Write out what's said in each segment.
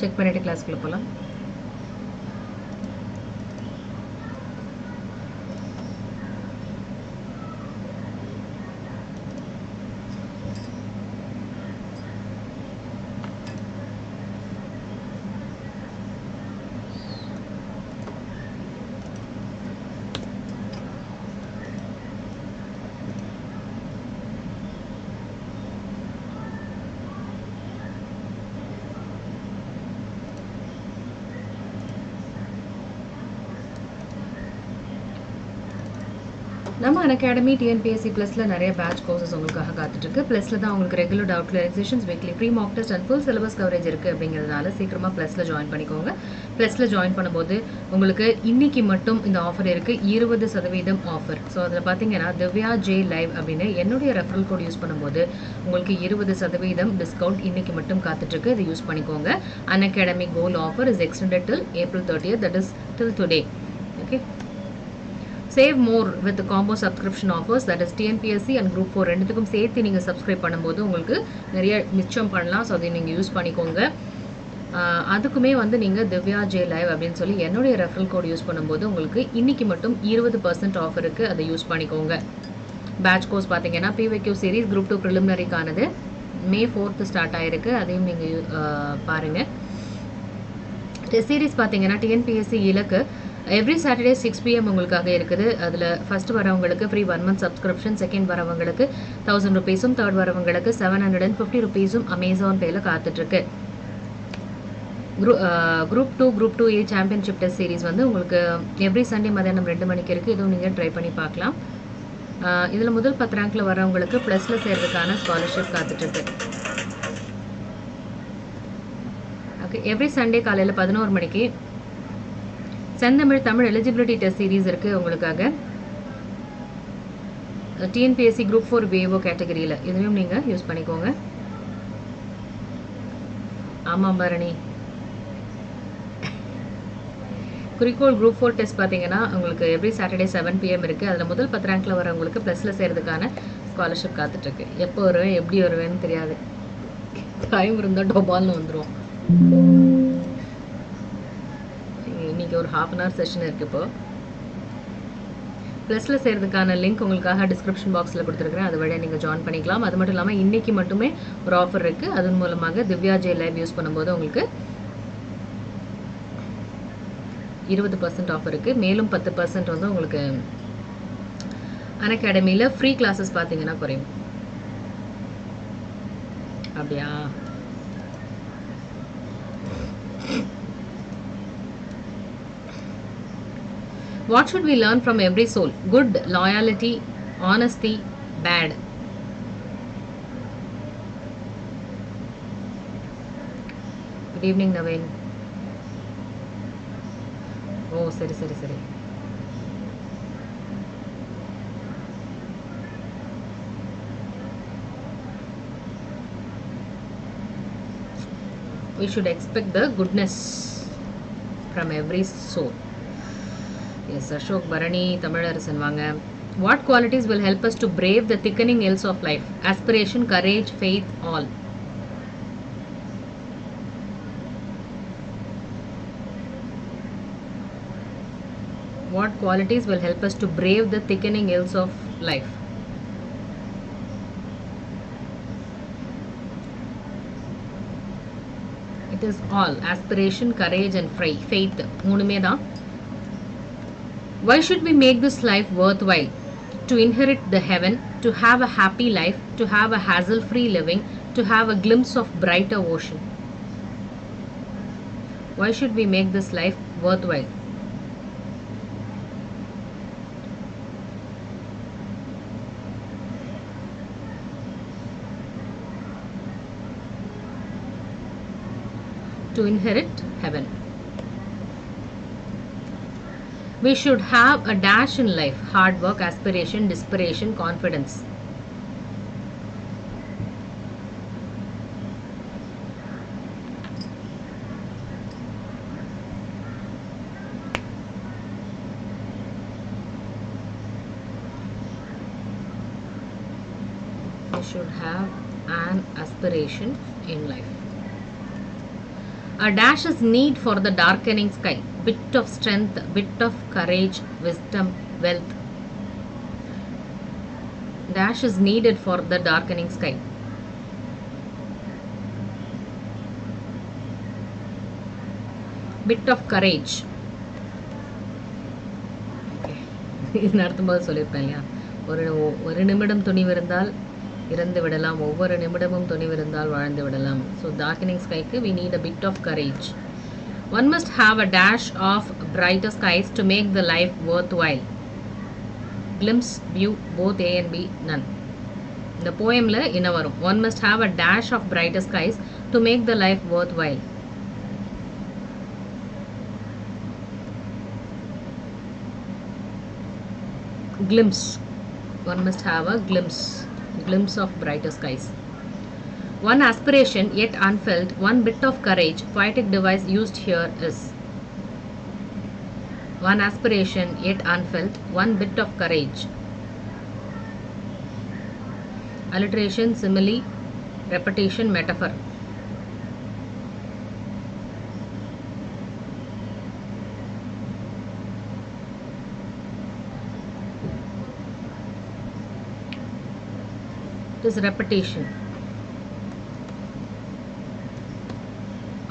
Check பண்ணிட்டு கிளாஸ்க்குள்ள போகலாம். நம்ம Unacademy TNPSC Plusல நிறைய பேட்ச் கோர்சஸ் உங்களுக்காக காத்துட்டு இருக்கு. Plusல தான் உங்களுக்கு ரெகுலர் டவுட் கிளியரைசேஷன்ஸ், weekly free mock test and full syllabus coverage இருக்கு அப்படிங்கிறதுனால சீக்கிரமா Plusல ஜாயின் பண்ணிக்கோங்க. Plusல ஜாயின் பண்ணும்போது உங்களுக்கு இன்னைக்கு மட்டும் இந்த ஆஃபர் இருக்கு, 20% ஆஃபர். ஸோ அதில் பார்த்தீங்கன்னா திவ்யா ஜே லைவ் அப்படின்னு என்னுடைய ரெஃபரல் கோட் யூஸ் பண்ணும்போது உங்களுக்கு 20% டிஸ்கவுண்ட் இன்னைக்கு மட்டும் காத்துட்டு இருக்கு. இதை யூஸ் பண்ணிக்கோங்க. Unacademy goal offer is extended till April 30th, that is till today. Okay. Save more with the combo subscription offers, that is TNPSC and Group 4 ரெண்டுத்துக்கும் சேர்த்து நீங்கள் சப்ஸ்கிரைப் பண்ணும்போது உங்களுக்கு நிறைய மிச்சம் பண்ணலாம். ஸோ அதை நீங்கள் யூஸ் பண்ணிக்கோங்க. அதுக்குமே வந்து நீங்கள் திவ்யா ஜே லைவ் அப்படின்னு சொல்லி என்னுடைய ரெஃபரல் கோட் யூஸ் பண்ணும்போது உங்களுக்கு இன்னைக்கு மட்டும் 20% ஆஃபர் இருக்குது. அதை யூஸ் பண்ணிக்கோங்க. பேட்ச் கோர்ஸ் பார்த்தீங்கன்னா PYQ series Group 2 ப்ரிலிமினரிக்கானது May 4th start ஆகிருக்கு. அதையும் நீங்கள் பாருங்கள். டெஸ்ட் சீரீஸ் பார்த்தீங்கன்னா TNPSC இலக்கு எவ்ரி சாட்டர்டே 6 PM உங்களுக்காக இருக்குது. அதில் ஃபர்ஸ்ட் வரவங்களுக்கு ஃப்ரீ 1 month சப்ஸ்கிரிப்ஷன், செகண்ட் வரவங்களுக்கு 1000 rupees, தேர்ட் வரவங்களுக்கு 750 rupees அமேசான் பேல காத்துட்ருக்கு. Group 2 Group 2A championship test series வந்து உங்களுக்கு எவ்ரி சண்டே மதியானம் 2 மணிக்கு இருக்குது. இதுவும் நீங்கள் ட்ரை பண்ணி பார்க்கலாம். இதில் முதல் 10 ரேங்க்கில் வரவங்களுக்கு ப்ளஸில் சேர்றதுக்கான ஸ்காலர்ஷிப் காத்துட்ருக்கு. ஓகே, எவ்ரி சண்டே காலையில் 11 மணிக்கு செந்தமிழ் தமிழ் எலிஜிபிலிட்டி டெஸ்ட் சீரீஸ் இருக்குது உங்களுக்காக TNPSC Group 4 வேவோ கேட்டகரியில். இதுவும் நீங்கள் யூஸ் பண்ணிக்கோங்க. ஆமாம் பரணி, குறிக்கோள் Group 4 டெஸ்ட் பார்த்தீங்கன்னா உங்களுக்கு எவ்ரி சாட்டர்டே 7 PM இருக்குது. அதில் முதல் 10 ரேங்க்கில் வரவங்களுக்கு ப்ளஸில் சேர்றதுக்கான ஸ்காலர்ஷிப் காத்துட்ருக்கு. எப்போ வருவேன் எப்படி வருவேன்னு தெரியாது. டைம் இருந்தால் டொபால்னு வந்துடும். இன்னைக்கு ஒரு ½ hour செஷன் இருக்குது. இப்போ ப்ளஸில் சேர்றதுக்கான லிங்க் உங்களுக்காக டிஸ்கிரிப்ஷன் பாக்ஸில் கொடுத்துருக்குறேன். அது வழியாக நீங்கள் ஜாயின் பண்ணிக்கலாம். அது மட்டும் இல்லாமல் இன்றைக்கி மட்டுமே ஒரு ஆஃபர் இருக்குது. அதன் மூலமாக திவ்யா ஜே லைவ் யூஸ் பண்ணும்போது உங்களுக்கு 20% ஆஃபர் இருக்குது. மேலும் 10% வந்து உங்களுக்கு Unacademyல ஃப்ரீ கிளாஸஸ் பார்த்தீங்கன்னா குறையும். அப்படியா? What should we learn from every soul? Good, loyalty, honesty, bad. Good evening, Naveen. Oh, சரி. We should expect the goodness from every soul. Yes, Ashok, Bharani, Tamilarasan vaanga. What qualities will help us to brave the thickening hills of life? Aspiration, courage, faith, all. What qualities will help us to brave the thickening hills of life? It is all. Aspiration, courage and faith. மூணுமே தான். Why should we make this life worthwhile? To inherit the heaven, to have a happy life, to have a hassle-free living, to have a glimpse of brighter ocean. Why should we make this life worthwhile? To inherit heaven. We should have a dash in life: hard work, aspiration, desperation, confidence. We should have an aspiration in life. A dash is need for the darkening sky. Bit of strength, bit of courage, wisdom, wealth. Dash is needed for the darkening sky. Bit of courage. இது நடத்தும்போது சொல்லியிருப்பேன் இல்லையா, ஒரு நிமிடம் துணிவிருந்தால் இறந்து விடலாம், ஒவ்வொரு நிமிடமும் துணிவிருந்தால் வாழ்ந்து விடலாம். ஸோ டார்க்கனிங் ஸ்கைக்கு we need a bit of courage. One must have a dash of brighter skies to make the life worthwhile. Glimpse, view, both A and B, none. இந்த போயமில் என்ன வரும்? One must have a dash of brighter skies to make the life worthwhile. Glimpse. One must have a glimpse of brighter skies. One aspiration yet unfelt, one bit of courage, poetic device used here is. One aspiration yet unfelt, one bit of courage. Alliteration, simile, repetition, metaphor. Is repetition.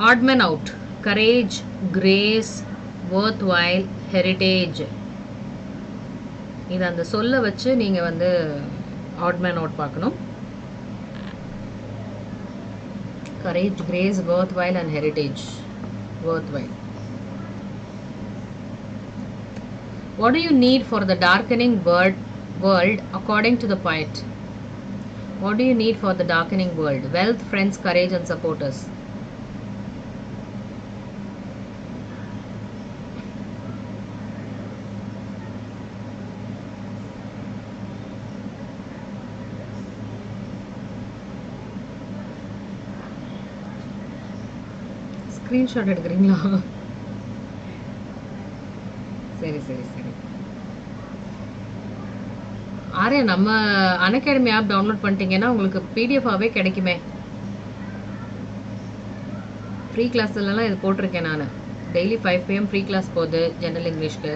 Odd man out. Courage, grace, worthwhile, heritage. இது அந்த சொல்ல வச்சு நீங்க வந்து odd man out பார்க்கணும். Courage, grace, worthwhile and heritage. Worthwhile. What do you need for the darkening world according to the poet? What do you need for the darkening world? Wealth, friends, courage and supporters. Screenshot எடுக்கிறீங்களா? சரி சரி சரி. ஆரே, நம்ம Unacademy app download பண்ணிட்டீங்கன்னா உங்களுக்கு பிடிஎஃபாகவே கிடைக்குமே. Free கிளாஸ்லாம் இது போட்டிருக்கேன் நான். டெய்லி 5 PM ஃப்ரீ கிளாஸ் போகுது ஜெனரல் இங்கிலீஷ்க்கு.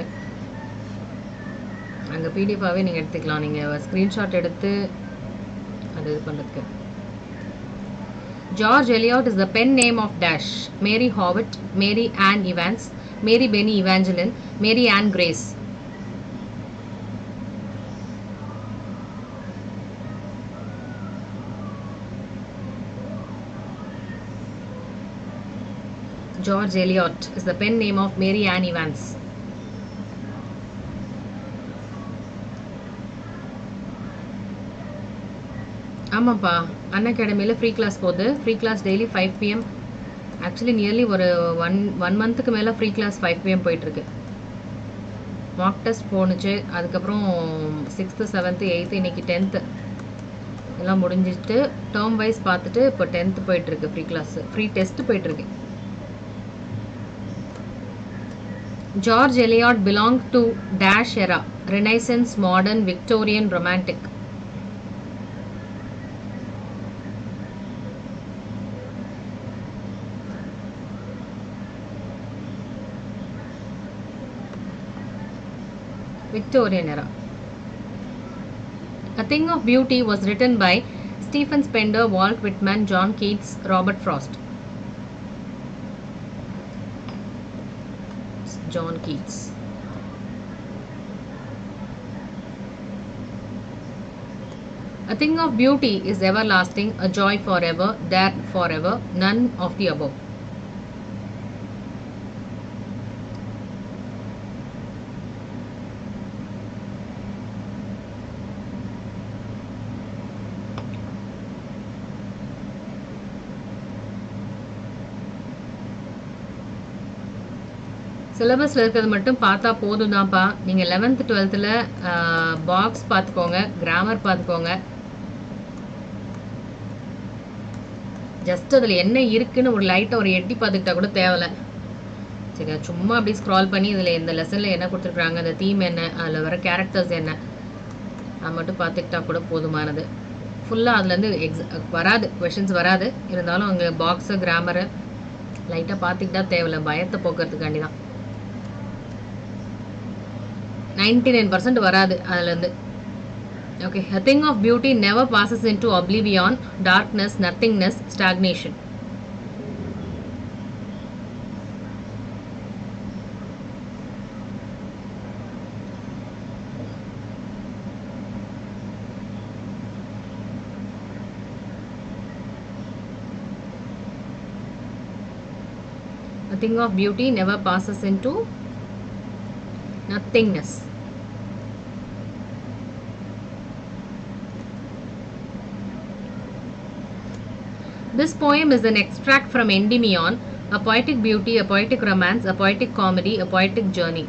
அங்கே பிடிஎஃபாகவே நீங்கள் எடுத்துக்கலாம். நீங்கள் ஸ்க்ரீன்ஷாட் எடுத்து அது இது பண்ணுறதுக்கு. George Eliot is the pen name of Dash. Mary Howitt, Mary Ann Evans, Mary Benny Evangeline, Mary Ann Grace. George Eliot is the pen name of Mary Ann Evans. ஆமாப்பா, அன்அகாடமியில் ஃப்ரீ கிளாஸ் போகுது. Free class daily 5 PM. Actually nearly ஒரு one மந்த்துக்கு மேலே free class 5 PM போயிட்டுருக்கு. Mock test போணுச்சு, அதுக்கப்புறம் 6th 7th 8th இன்னைக்கு 10th எல்லாம் முடிஞ்சிட்டு டேர்ம் வைஸ் பார்த்துட்டு இப்போ 10th போயிட்டுருக்கு. ஃப்ரீ கிளாஸ், ஃப்ரீ டெஸ்ட் போயிட்டுருக்கு. George Eliot belonged to Dash era, Renaissance, Modern, Victorian, Romantic. Victorian era. A Thing of Beauty was written by Stephen Spender, Walt Whitman, John Keats, Robert Frost. John Keats. A thing of beauty is everlasting, a joy forever, there forever, none of the above. சிலபஸில் இருக்கிறது மட்டும் பார்த்தா போதும் தான்ப்பா. நீங்கள் 11th 12th box பார்த்துக்கோங்க, grammar பார்த்துக்கோங்க. Just அதில் என்ன இருக்குன்னு ஒரு லைட்டாக ஒரு எட்டி பார்த்துக்கிட்டா கூட தேவையில்லை. சரியா, சும்மா அப்படி ஸ்க்ரால் பண்ணி இதில் இந்த லெசனில் என்ன கொடுத்துருக்குறாங்க, இந்த தீம் என்ன, அதில் வர கேரக்டர்ஸ் என்ன, அது மட்டும் பார்த்துக்கிட்டா கூட போதுமானது. ஃபுல்லாக அதுலேருந்து வராது, கொஷின்ஸ் வராது. இருந்தாலும் அங்கே பாக்ஸு, கிராமரு, லைட்டாக பார்த்துக்கிட்டா தேவையில்ல, பயத்தை போக்குறதுக்காண்டி தான். 99% வராது அதுலேருந்து. Okay, a thing of beauty never passes into oblivion, darkness, nothingness, stagnation. A thing of beauty never passes into nothingness. This poem is an extract from Endymion, a poetic beauty, a poetic romance, a poetic comedy, a poetic journey.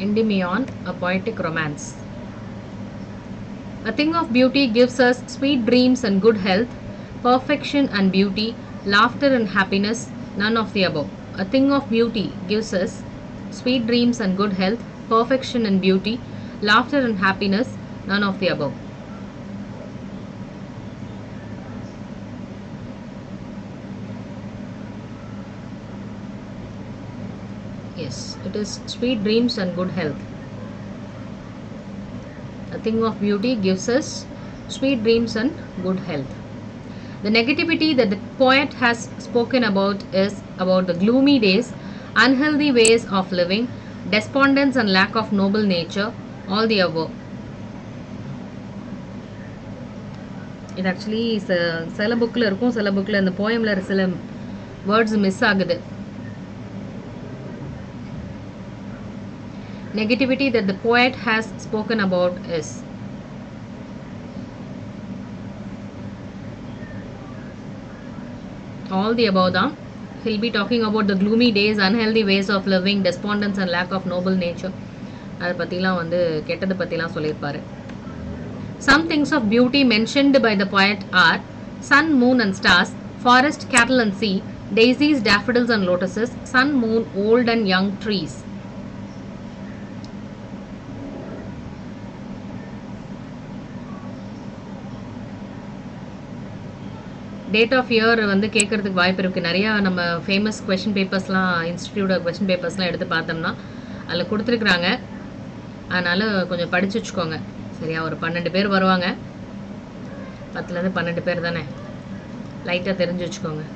Endymion, a poetic romance. A thing of beauty gives us sweet dreams and good health, perfection and beauty, laughter and happiness, none of the above. A thing of beauty gives us sweet dreams and good health, perfection and beauty, laughter and happiness, none of the above. Yes, it is sweet dreams and good health. A thing of beauty gives us sweet dreams and good health. The negativity that the poet has spoken about is about the gloomy days, unhealthy ways of living, despondence and lack of noble nature, all the above. It actually சில புக்கில் இருக்கும், சில புக்கில் இந்த போயமில் சில words miss ஆகுது. Negativity that the poet has spoken about is all the above தான். He'll be talking about the gloomy days, unhealthy ways of living, despondence and lack of noble nature. அதை பற்றிலாம் கெட்டதை பற்றிலாம் சொல்லியிருப்பாரு. Some things of beauty mentioned by the poet are sun, moon and stars, forest, cattle and sea, daisies, daffodils and lotuses, sun, moon, old and young trees. Date of year கேட்கறதுக்கு வாய்ப்பு இருக்குது. நிறையா நம்ம ஃபேமஸ் கொஷின் பேப்பர்ஸ்லாம், institute question பேப்பர்ஸ்லாம் எடுத்து பார்த்தோம்னா அதில் கொடுத்துருக்குறாங்க. அதனால் கொஞ்சம் படித்து வச்சுக்கோங்க சரியா. ஒரு 12 பேர் வருவாங்க, 10லேருந்து 12 பேர் தானே, லைட்டாக தெரிஞ்சு வச்சுக்கோங்க.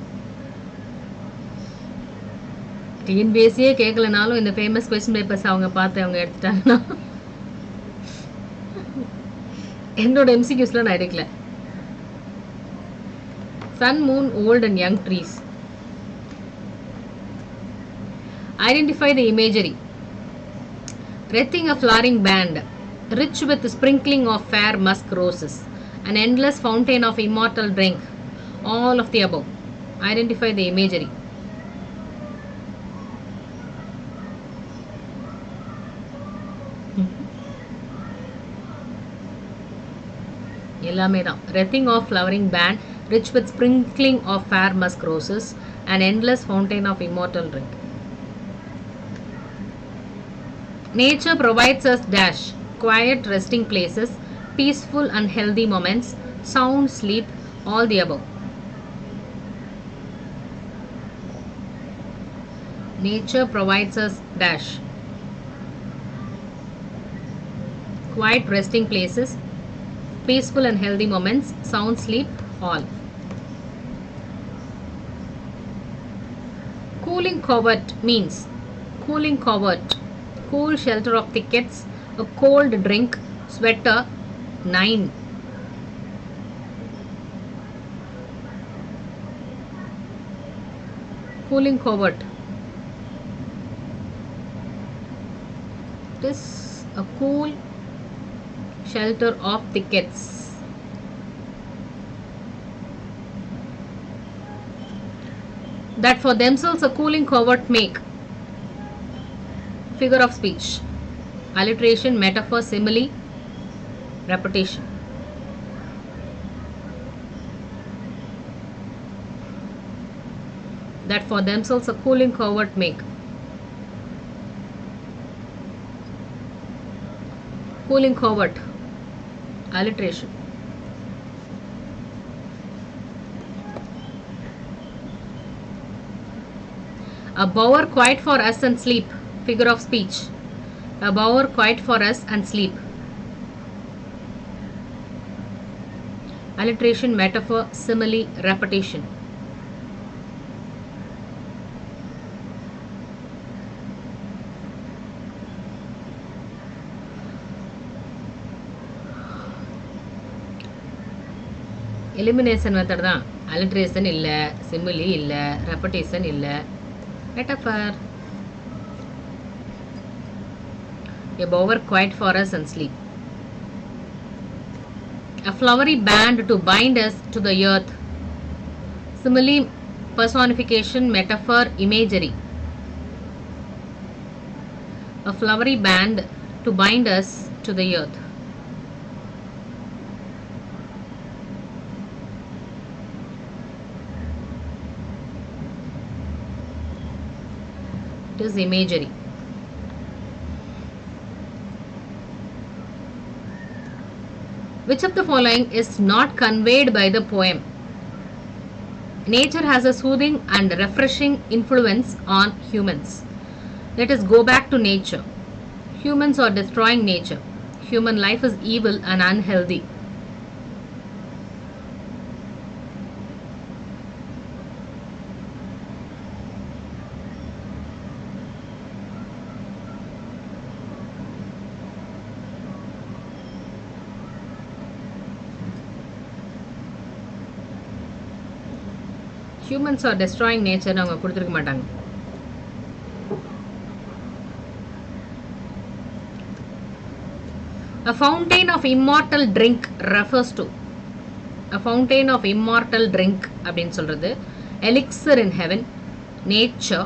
டிஎன்பிஎஸ்சியே கேட்கலனாலும் இந்த ஃபேமஸ் கொஷின் பேப்பர்ஸ் அவங்க பார்த்து அவங்க எடுத்துட்டாங்கன்னா என்னோட எம்சிக்யூஸில் நான் எடுக்கல. Sun, moon, old and young trees. Identify the imagery. Wreathing a flowering band, rich with sprinkling of fair musk roses, an endless fountain of immortal drink, all of the above. Identify the imagery. எல்லாமே தான். Wreathing of flowering band, rich with sprinkling of fair musk roses, an endless fountain of immortal drink. Nature provides us dash, quiet resting places, peaceful and healthy moments, sound sleep, all the above. Nature provides us dash, quiet resting places, peaceful and healthy moments, sound sleep, all. Cooling covert means cooling covert, cool shelter of thickets, a cold drink, sweater, 9. Cooling covert. It is a cool shelter of thickets. That for themselves a cooling covert make. Figure of speech. Alliteration, metaphor, simile, repetition. that for themselves a cooling covert make. Cooling covert. Alliteration. A bower quiet for us and sleep. Figure of speech. A bower quiet for us and sleep. Alliteration, metaphor, simile, repetition. Elimination method தான். Alliteration இல்ல, simile இல்ல, repetition இல்ல, metaphor. A bower quiet for us and sleep. A flowery band to bind us to the earth. Simile, personification, metaphor, imagery. A flowery band to bind us to the earth. It is imagery. Which of the following is not conveyed by the poem? Nature has a soothing and refreshing influence on humans. Let us go back to nature. Humans are destroying nature. Human life is evil and unhealthy. Humans are destroying nature னு அவங்க கொடுத்திருக்க மாட்டாங்க. A fountain of immortal drink refers to. A fountain of immortal drink அப்படினு சொல்றது elixir in heaven, nature,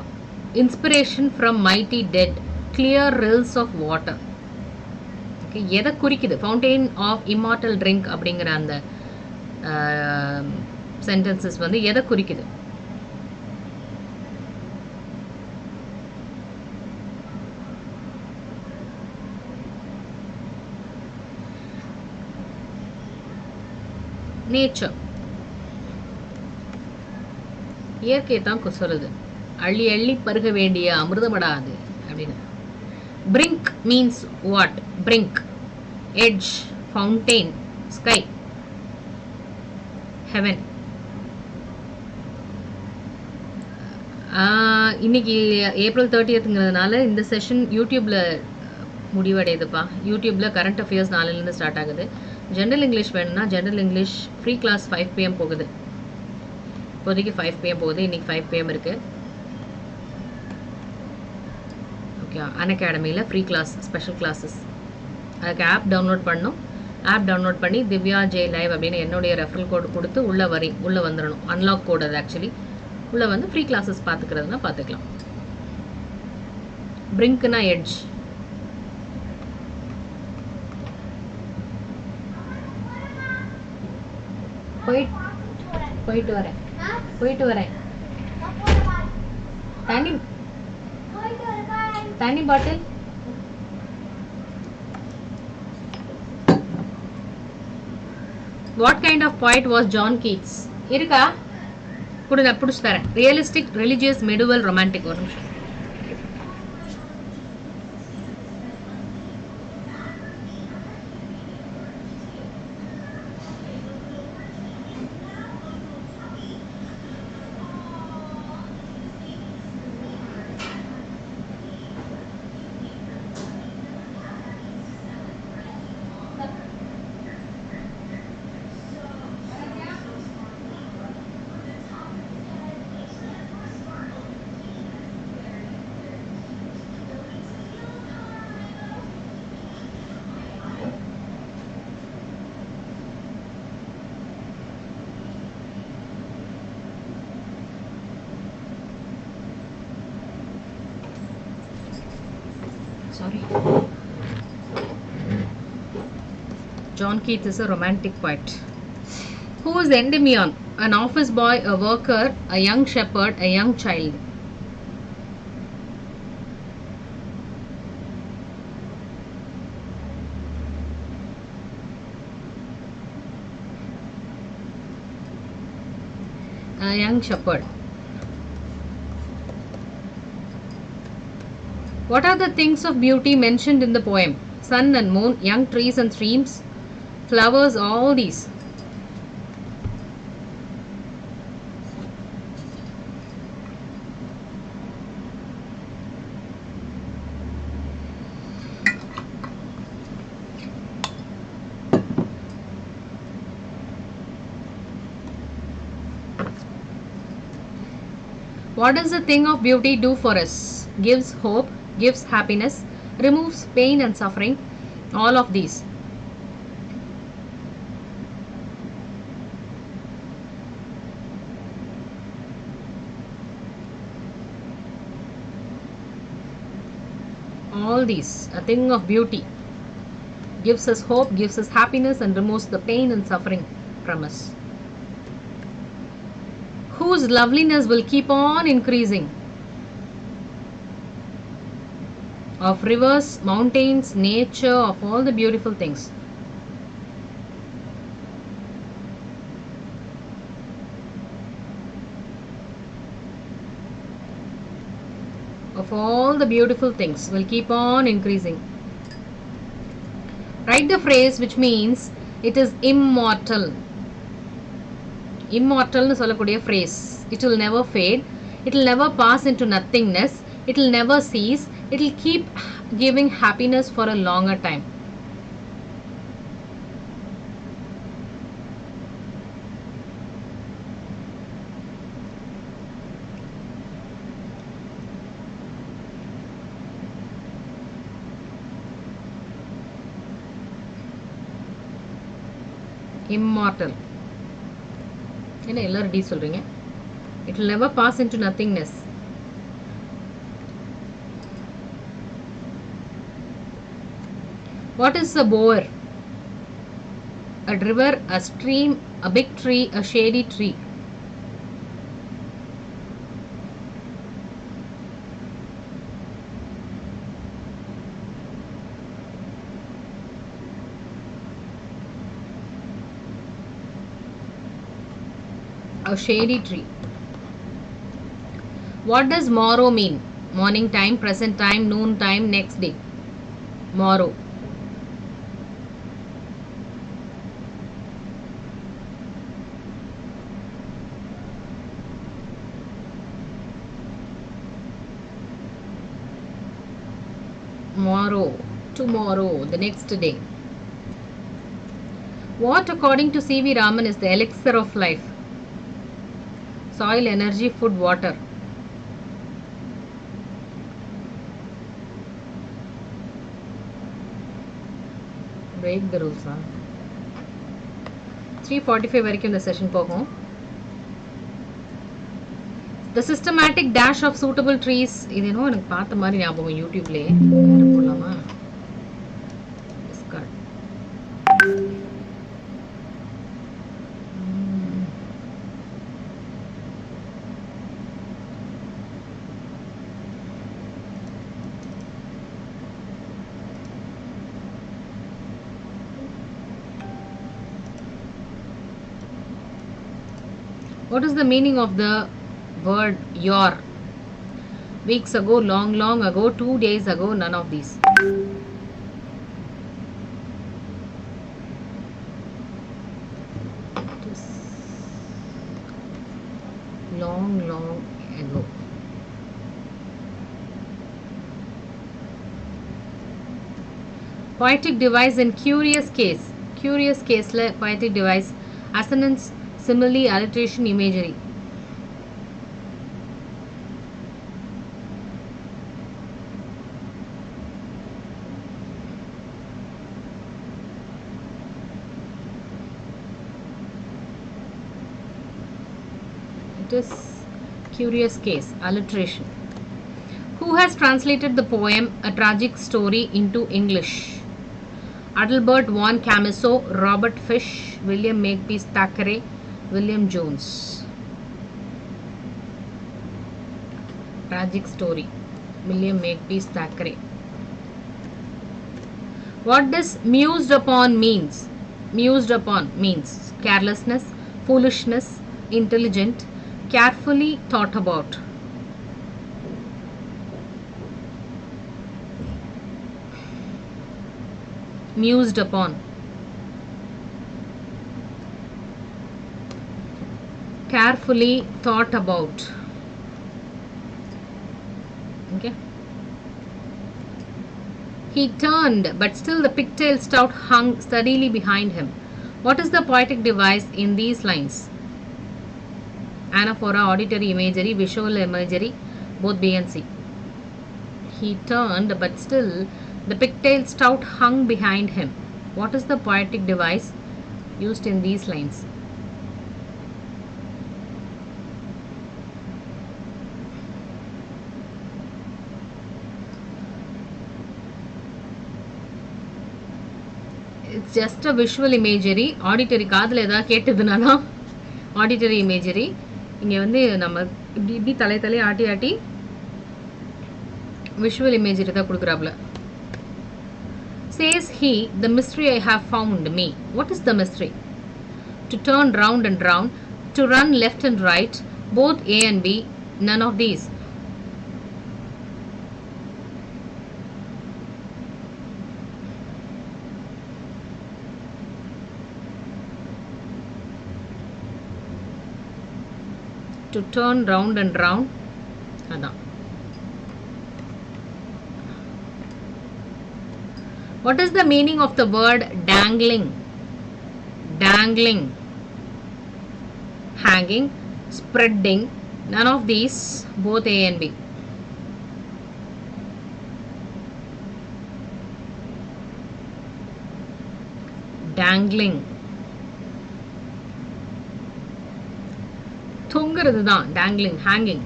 inspiration from mighty dead, clear rills of water. Okay, எதை குறிக்குது? Fountain of immortal drink அப்படிங்கிற அந்த sentences வந்து எதை குறிக்குது? நேச்சர், இயற்கையை தான் சொல்லுது. அள்ளி அள்ளி பருக வேண்டிய அமிர்தமடாது அப்படின்னு. Brink means what? Brink, edge, fountain, sky, heaven. இன்னைக்கு ஏப்ரல் 30ங்கிறதுனால இந்த செஷன் யூடியூப்ல முடிவடையுதுப்பா. யூடியூப்ல கரண்ட் அஃபேர்ஸ் 4லேருந்து ஸ்டார்ட் ஆகுது. ஜென்ரல் இங்கிலீஷ் வேணும்னா general English free class 5 PM போகுது. இப்போதைக்கு 5 PM போகுது. இன்னைக்கு 5 PM இருக்கு. ஓகே, அன்அகாடமியில் ஃப்ரீ கிளாஸ், ஸ்பெஷல் கிளாஸஸ். அதுக்கு ஆப் டவுன்லோட் பண்ணணும். ஆப் டவுன்லோட் பண்ணி திவ்யா ஜே லைவ் அப்படின்னு என்னுடைய ரெஃபரல் கோடு கொடுத்து உள்ளே வந்துடணும். அன்லாக் கோடு அது ஆக்சுவலி. உள்ளே வந்து ஃப்ரீ கிளாஸஸ் பார்த்துக்கிறதுனா பார்த்துக்கலாம். பிரிங்க்னா எட்ஜ். போயிட்டு வரேன். தண்ணி பாட்டில். What kind of poet was John Keats? இருக்கா? குடுங்க, புடிச்சு தரேன். Realistic, religious, medieval, romantic. ஒரு நிமிஷம். Sorry. John Keats is a romantic poet. Who is Endymion? an office boy, a worker, a young shepherd, a young child. A young shepherd. What are the things of beauty mentioned in the poem? Sun and moon, young trees and streams, flowers, all these. What does the thing of beauty do for us? Gives hope, gives happiness, removes pain and suffering, all of these. All these, a thing of beauty, gives us hope, gives us happiness, and removes the pain and suffering from us. Whose loveliness will keep on increasing? Of rivers, mountains, nature, of all the beautiful things. Of all the beautiful things will keep on increasing. Write the phrase which means it is immortal. Immortal nu sollakodiya phrase. It will never fade. It will never pass into nothingness. It will never cease. It will keep giving happiness for a longer time. Immortal. என்ன எல்லாரும் D சொல்றீங்க? It will never pass into nothingness. What is a bower? A river, a stream, a big tree, a shady tree. A shady tree. What does morrow mean? Morning time, present time, noon time, next day. Morrow. Morrow, tomorrow, the next day. What, according to C.V. Raman, is the elixir of life? Soil, energy, food, water. Break the rules. 3:45 வரைக்கும் இந்த session போகும். The systematic dash of suitable trees. இது என்ன எனக்கு பார்த்த மாதிரி ஞாபகம் யூடியூப்லயே. போலாமா? Discard. What is the meaning of the word your? Weeks ago, long ago, 2 days ago, none of these. It is long ago. Poetic device in curious case. Curious case la poetic device. Assonance, simile, alliteration, imagery. It is curious case, alliteration. Who has translated the poem A Tragic Story into English? Adalbert von Camusot, Robert Fish, William Makepeace Thackeray, William Jones. Tragic story. William Makepeace Thackeray. What does mused upon means? Mused upon means carelessness, foolishness, intelligent, carefully thought about. Mused upon. Carefully thought about. Okay. He turned, but still the pigtail stout hung steadily behind him. What is the poetic device in these lines? Anaphora, auditory imagery, visual imagery, both B and C. He turned, but still the pigtail stout hung behind him. What is the poetic device used in these lines? It's just a visual imagery. Auditory காதுல ஏதா கேட்டதுனா auditory imagery. இங்க வந்து நம்ம இப்படி தலை ஆட்டி visual imagery தான் கொடுக்கறாப்ல. Says he, the mystery I have found me. What is the mystery? To turn round and round, to run left and right, both A and B, none of these. To turn round and round. Adha. What is the meaning of the word dangling? Dangling. Hanging. Spreading. None of these. Both A and B. Dangling. தொங்குறது தான் dangling, hanging.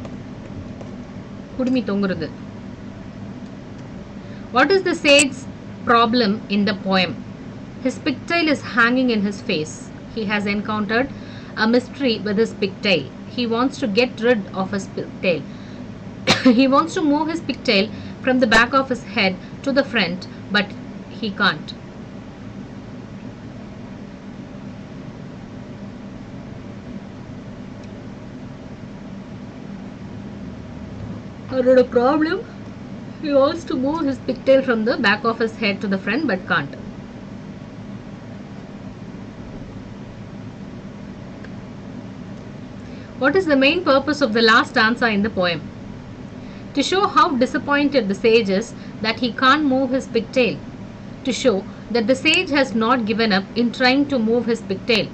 குடுமி தொங்குறது. What is the sage's problem in the poem? His pigtail is hanging in his face. He has encountered a mystery with his pigtail. He wants to get rid of his pigtail. He wants to move his pigtail from the back of his head to the front, but he can't. Another problem, he wants to move his pigtail from the back of his head to the front but can't. What is the main purpose of the last stanza in the poem? To show how disappointed the sage is that he can't move his pigtail. To show that the sage has not given up in trying to move his pigtail.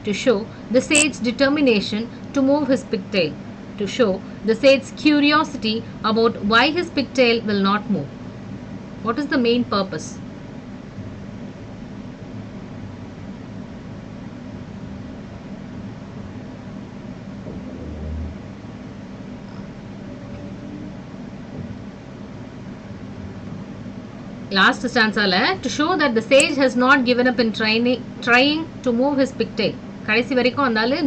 To show the sage's determination to move his pigtail. To show the sage's curiosity about why his pigtail will not move. What is the main purpose? Last stanza la, to show that the sage has not given up in trying to move his pigtail. கடைசி வரைக்கும் அந்தால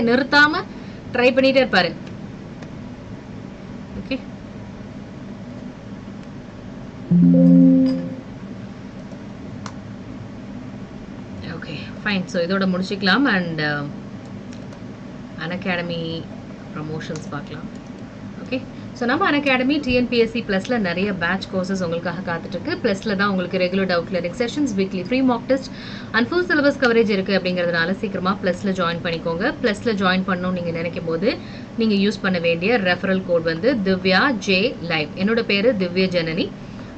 நிறுத்தாம try பண்ணிட்டே இருப்பாரு. Okay. Okay, fine. So இதோட முடிச்சிக்கலாம் and Unacademy promotions பார்க்கலாம். Okay. So நம்ம Unacademy TNPSC Plusல நிறைய batch courses உங்களுக்காக காத்துட்டு இருக்கு. Plusல தான் உங்களுக்கு regular doubt clearing sessions, weekly free mock test and full syllabus coverage இருக்கு அப்படிங்கிறதுனால சீக்கிரமா Plusல join பண்ணிக்கோங்க. Plusல join பண்ணனும் நீங்க நினைக்கும்போது நீங்க யூஸ் பண்ண வேண்டிய ரெஃபரல் கோட் வந்து DHIVYA JLIVE. என்னோட பேரு DHIVYA JANANI.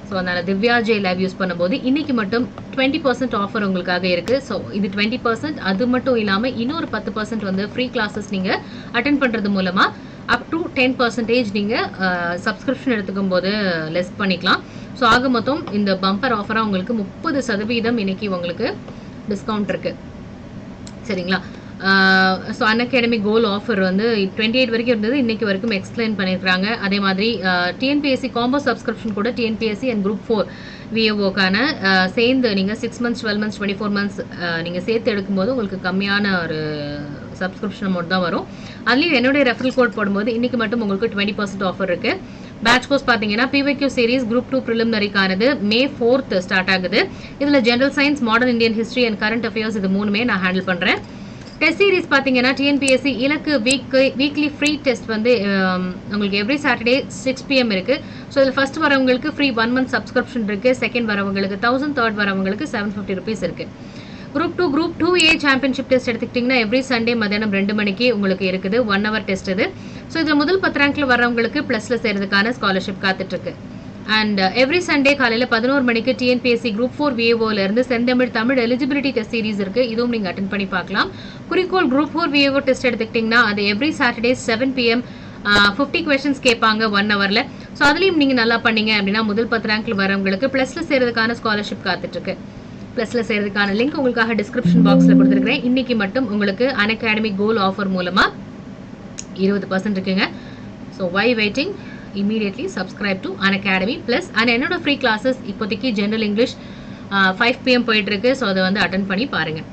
ஸோ அதனால DHIVYA JLIVE யூஸ் பண்ணும்போது இன்னைக்கு மட்டும் 20% ஆஃபர் உங்களுக்காக இருக்கு. ஸோ இது 20%, அது மட்டும் இல்லாம இன்னொரு 10% வந்து ஃப்ரீ கிளாஸஸ் நீங்க அட்டென்ட் பண்றது மூலமா அப் டு 10% நீங்க சப்ஸ்கிரிப்ஷன் எடுத்துக்கும் போது லெஸ் பண்ணிக்கலாம். ஸோ ஆக மொத்தம் இந்த பம்பர் ஆஃபரா உங்களுக்கு 30% இன்னைக்கு உங்களுக்கு டிஸ்கவுண்ட் இருக்கு. சரிங்களா? ஸோ Unacademy கோல் ஆஃபர் வந்து 28 வரைக்கும் இருந்தது, இன்னைக்கு வரைக்கும் எக்ஸ்பிளைன் பண்ணியிருக்காங்க. அதே மாதிரி TNPSC காம்போ சப்ஸ்கிரிப்ஷன் கூட TNPSC அண்ட் குரூப் 4 VAOக்கான சேர்ந்து நீங்கள் 6 months 12 months 24 months நீங்கள் சேர்த்து எடுக்கும்போது உங்களுக்கு கம்மியான ஒரு சப்ஸ்கிரிப்ஷன் அமௌண்ட் தான் வரும். அதுலேயும் என்னுடைய ரெஃபரல் கோட் போடும்போது இன்னைக்கு மட்டும் உங்களுக்கு 20% ஆஃபர் இருக்கு. பேட்ச் கோர்ஸ் பார்த்தீங்கன்னா PYQ series group 2 ப்ரிலிமினரிக்கானது May 4th start ஆகுது. இதில் general science, modern Indian history and current affairs இது மூணுமே நான் ஹேண்டில் பண்ணுறேன். டெஸ்ட் சீரிஸ் பார்த்தீங்கன்னா TNPSC இலக்கு வீக்லி ஃப்ரீ டெஸ்ட் வந்து உங்களுக்கு எவ்ரி சாட்டர்டே 6 PM இருக்கு. ஸோ இதில் ஃபர்ஸ்ட் வரவங்களுக்கு ஃப்ரீ 1 month சப்ஸ்கிரிப்ஷன் இருக்கு. செகண்ட் வரவங்களுக்கு 1000, தேர்ட் வரவங்களுக்கு 750 rupees இருக்கு. குரூப் 2A சாம்பியன்ஷிப் டெஸ்ட் எடுத்துக்கிட்டிங்கன்னா எவ்ரி சண்டே மதியானம் 2 மணிக்கு உங்களுக்கு இருக்குது. 1 hour டெஸ்ட் இது. ஸோ இதில் முதல் 10 ரேங்க்ல வரவங்களுக்கு ப்ளஸ்ல சேர்றதுக்கான ஸ்காலர்ஷிப் காத்துட்டு இருக்கு. அண்ட் எவ்ரி சண்டே காலையில் 11 மணிக்கு TNPSC குரூப் 4 VAO இருந்து தமிழ் எலிஜிபிலிட்டி டெஸ்ட் சீரிஸ் இருக்கு. இதுவும் நீங்க அட்டென்ட் பண்ணி பார்க்கலாம். குறிக்கோள் குரூப் 4 VAO டெஸ்ட் எடுத்துக்கிட்டிங்கன்னா அது எவ்ரி சாட்டர்டே 7 PM 50 questions கேட்பாங்க 1 hourல. ஸோ அதுலேயும் நீங்கள் நல்லா பண்ணீங்க அப்படின்னா முதல் 10 ரேங்க்ல வரவங்களுக்கு ப்ளஸ்ல சேர்றதுக்கான ஸ்காலர்ஷிப் காத்துட்டு இருக்கு. ப்ளஸ்ல சேர்றதுக்கான லிங்க் உங்களுக்காக டிஸ்கிரிப்ஷன் பாக்ஸ்ல கொடுத்துருக்கேன். இன்னைக்கு மட்டும் உங்களுக்கு Unacademy கோல் ஆஃபர் மூலமா 20% இருக்குங்க. So why waiting, immediately subscribe to Unacademy Plus. and என்னோட ஃப்ரீ கிளாஸஸ் இப்போதைக்கு ஜெனரல் இங்கிலீஷ் 5 PM போயிட்டு இருக்கு. ஸோ அதை வந்து அட்டென்ட் பண்ணி பாருங்க.